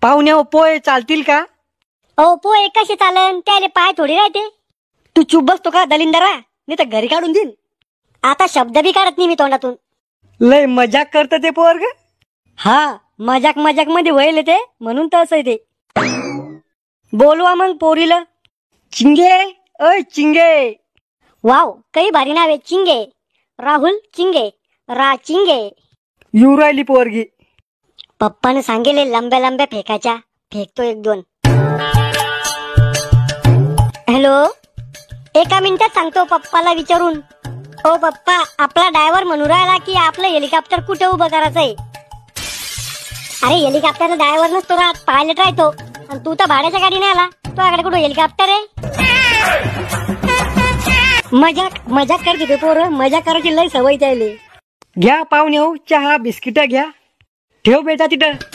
पाहुण्या पोहे चालतील का? अहो पोहे कसे चालन, त्याले पाय थोडी राहते. तू चुप बसतो का दलिंदरा? नाही तर घरी काढून देईन. आता शब्द बी काढत नाही मी तोंडातून. लय मजाक करत ते पोरग. हा, मजाक मजाक मध्ये व्हायला ते, म्हणून तर असं ते. बोलवा मग पोरीला. चिंगे, अय चिंगे. वाव, काही भारी नाव आहे. चिंगे, राहुल चिंगे, रा चिंगे. येऊ राहिली पोरगी. पप्पाने सांगेले लंब्या लंब्या फेकाच्या. फेकतो एक दोन. हॅलो, एका मिनिटात सांगतो पप्पाला विचारून. ओ पप्पा, आपला ड्रायव्हर म्हणू राहिला की आपलं हेलिकॉप्टर कुठे उभं करायचंय. अरे हेलिकॉप्टर ड्रायव्हर नसतो राहत, पायलट राहतो. आणि तू तर भाड्याच्या गाडीने आला, तुझ्याकडे कुठं हेलिकॉप्टर आहे? मजाक करते ते पोरं, मजाक करायची लय सवय त्याले. घ्या पाहुणे, चहा बिस्किट घ्या. ठेव बेटा तिथं.